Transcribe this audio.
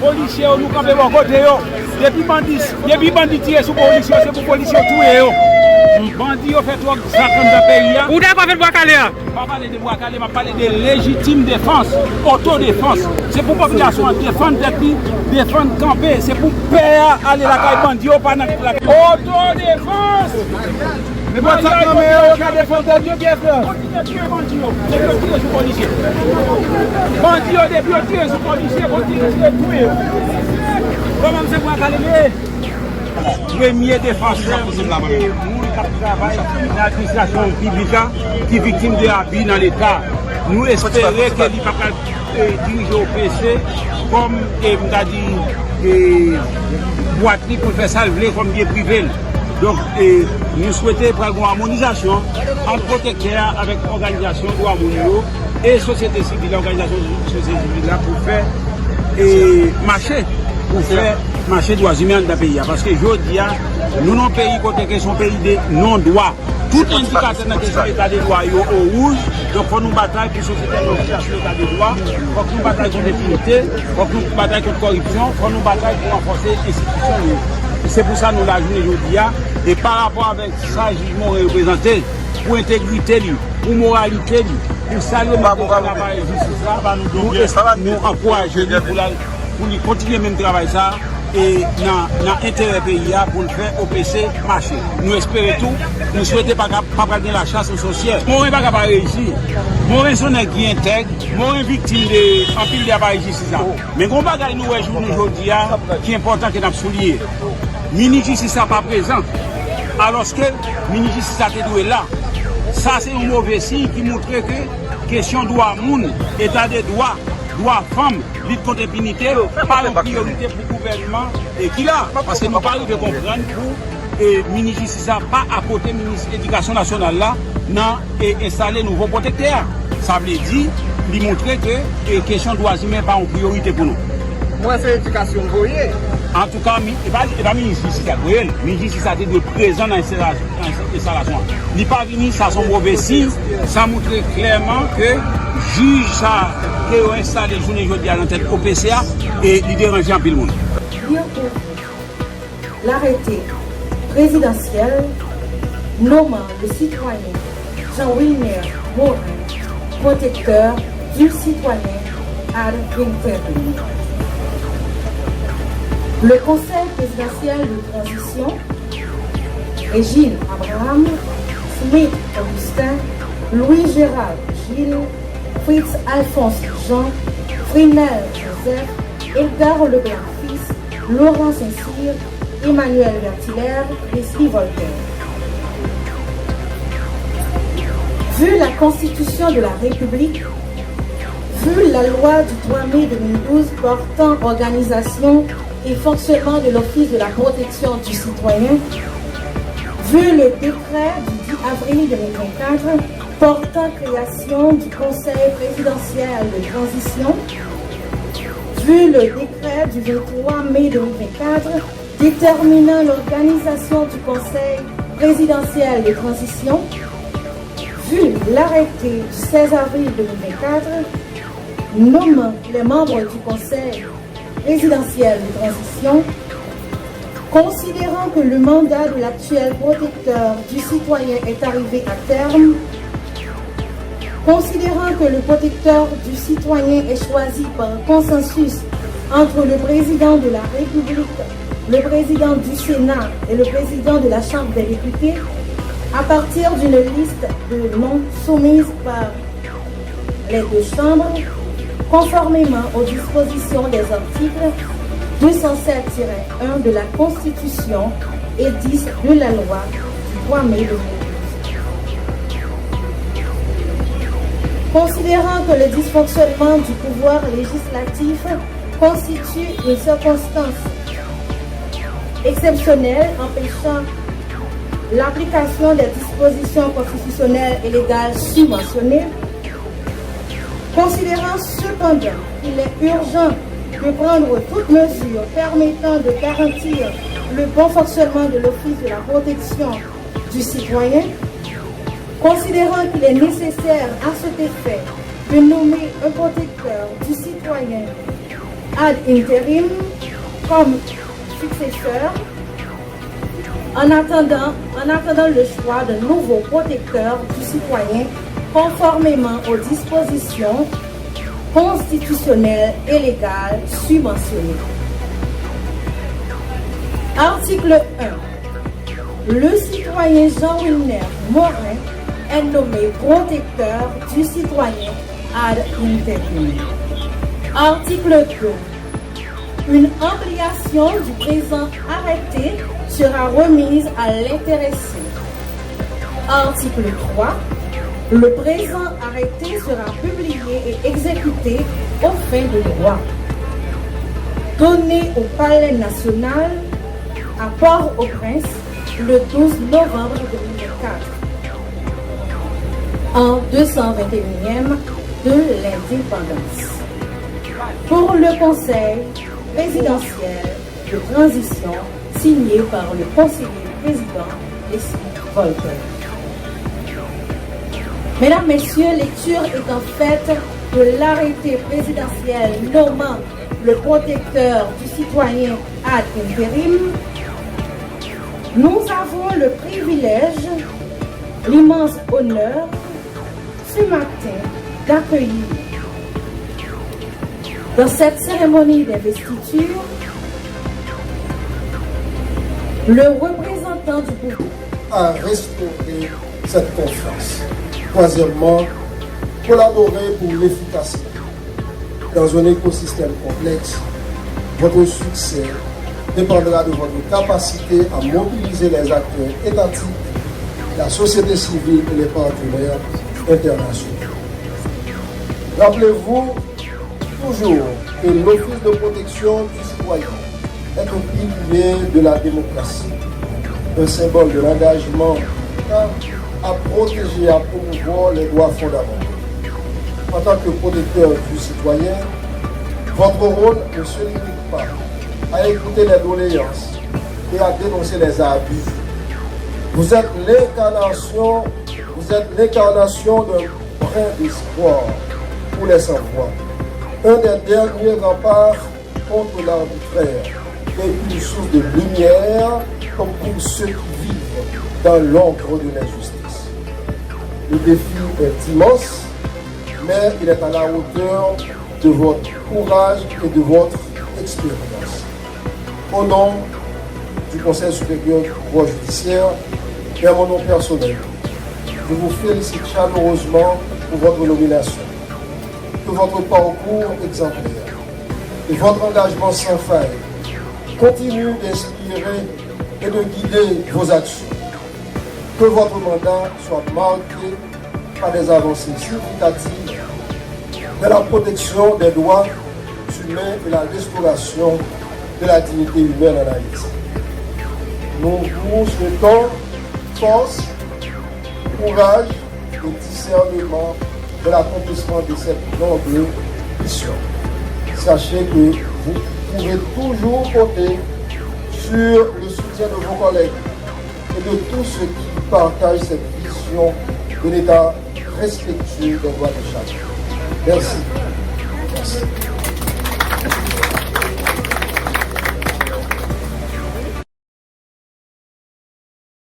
Policiers, nous campons bon côté. Depuis bandits tirent sur policiers, c'est pour policiers tuer. Bandits fait trop ça comme dans le pays. Où est-ce qu'on fait bois calé? Je ne parle pas de bois calé, je parle de légitime défense, autodéfense. C'est pour la population défendre défendre camper. C'est pour père aller la caille bandit au pas dans la autodéfense. Mais pas ça, mais on a défendu Dieu qui est frère. Continuez à tuer bandits, tuer sur policiers. Bandits, depuis tuer sur policiers, continuez à tuer. Comment c'est bois calé? Premier défenseur, nous qui travaillons dans l'administration publique, qui est victime de l'abus dans l'État. Nous espérons qu'il ne va pas diriger au PC comme boîterie pour faire salver comme bien privé. Donc, nous souhaitons prendre une harmonisation entre protecteurs avec l'organisation de Ouamounio et société civile, l'organisation de société civile pour faire marcher droits humains dans le pays. Parce que je dis, nous avons un pays qui est un pays de non-droit. Tout indicateur dans l'état des droits est au rouge. Donc, il faut nous battre pour la société sur l'état des droits. Il faut que nous battre contre l'impunité. Il faut que nous battre contre la corruption. Il faut nous battre pour renforcer les institutions. C'est pour ça que nous l'avons aujourd'hui. Et par rapport avec ça, le jugement représenté, pour intégrité, pour moralité, pour saluer le travail de justice, nous encourager pour continuer même travail ça et dans l'intérêt pays pour le faire au PC marcher. Nous espérons tout, nous souhaitons pas gagner la chasse aux sorcières. Moi, je ne vais pas réussir. Moi, je suis qui intègre, moi, je suis victime de en pile d'appareil justice. Mais on va gagner nous aujourd'hui qui est important que nous souligner. Mini-justice n'est pas présent. Alors que mini-justice est là. Ça, c'est un mauvais signe qui montre que question droit monde, état de droit, droit femme, lutte contre l'impunité, pas une priorité pour le gouvernement et qui là. Parce que nous parlons de comprendre pour mini-justice pas à côté du ministre de l'Éducation nationale là, et installer un nouveau protecteur. Ça veut dire, lui montrer que la question droits humains n'est pas une priorité pour nous. Moi, c'est l'éducation voyez. En tout cas, il n'est pas ministre ici, le ministre ici a été présent dans l'installation. Il n'est pas venu, ça son mauvais signe, ça montre clairement que juge ça, qui a installé le journée aujourd'hui à l'antenne au PCA et il dérange un peu le monde. L'arrêté présidentiel nommant le citoyen Jean-Wilmer Morin protecteur du citoyen Ad Interim. Le Conseil présidentiel de transition, Régine Abraham, Smith Augustin, Louis Gérard Gilles, Fritz Alphonse Jean, Frinel Joseph, Edgar Leblanc fils, Laurent Saint-Cyr, Emmanuel Vertilaire, Leslie Voltaire. Vu la Constitution de la République, vu la loi du 3 mai 2012 portant organisation et fonctionnement de l'Office de la protection du citoyen, vu le décret du 10 avril 2024 portant création du Conseil présidentiel de transition, vu le décret du 23 mai 2024 déterminant l'organisation du Conseil présidentiel de transition, vu l'arrêté du 16 avril 2024 nommant les membres du Conseil présidentielle de transition, considérant que le mandat de l'actuel protecteur du citoyen est arrivé à terme, considérant que le protecteur du citoyen est choisi par consensus entre le président de la République, le président du Sénat et le président de la Chambre des députés, à partir d'une liste de noms soumise par les deux chambres, conformément aux dispositions des articles 207-1 de la Constitution et 10 de la loi du 3 mai 2012. Considérant que le dysfonctionnement du pouvoir législatif constitue une circonstance exceptionnelle empêchant l'application des dispositions constitutionnelles et légales subventionnées, considérant cependant qu'il est urgent de prendre toute mesure permettant de garantir le bon fonctionnement de l'Office de la protection du citoyen, considérant qu'il est nécessaire à cet effet de nommer un protecteur du citoyen ad interim comme successeur en attendant le choix d'un nouveau protecteur du citoyen conformément aux dispositions constitutionnelles et légales subventionnées. Article 1. Le citoyen Jean-Wilner Morin est nommé protecteur du citoyen ad interim. Article 2. Une ampliation du présent arrêté sera remise à l'intéressé. Article 3. Le présent arrêté sera publié et exécuté aux fins de droit. Donné au Palais national à Port-au-Prince le 12 novembre 2004, en 221e de l'indépendance. Pour le Conseil présidentiel de transition signé par le conseiller président Leslie Voltaire. Mesdames, Messieurs, lecture étant faite de l'arrêté présidentiel nommant le protecteur du citoyen ad interim, nous avons le privilège, l'immense honneur, ce matin, d'accueillir dans cette cérémonie d'investiture le représentant du gouvernement à restaurer cette confiance. Troisièmement, collaborer pour l'efficacité. Dans un écosystème complexe, votre succès dépendra de votre capacité à mobiliser les acteurs étatiques, la société civile et les partenaires internationaux. Rappelez-vous toujours que l'Office de protection du citoyen est un pilier de la démocratie, un symbole de l'engagement à protéger et à promouvoir les droits fondamentaux. En tant que protecteur du citoyen, votre rôle ne se limite pas à écouter les doléances et à dénoncer les abus. Vous êtes l'incarnation d'un brin d'espoir pour les sans-voix, un des derniers remparts contre l'arbitraire et une source de lumière comme pour ceux qui vivent dans l'ombre de l'injustice. Le défi est immense, mais il est à la hauteur de votre courage et de votre expérience. Au nom du Conseil supérieur du pouvoir judiciaire et à mon nom personnel, je vous félicite chaleureusement pour votre nomination, que votre parcours exemplaire et votre engagement sans faille continuent d'inspirer et de guider vos actions. Que votre mandat soit marqué par des avancées significatives de la protection des droits humains et la restauration de la dignité humaine en Haïti. Nous vous souhaitons force, courage et discernement de l'accomplissement de cette noble mission. Sachez que vous pouvez toujours compter sur le soutien de vos collègues et de tous ceux qui partagent cette vision de l'État respectueux des droits de chacun. Merci. Merci.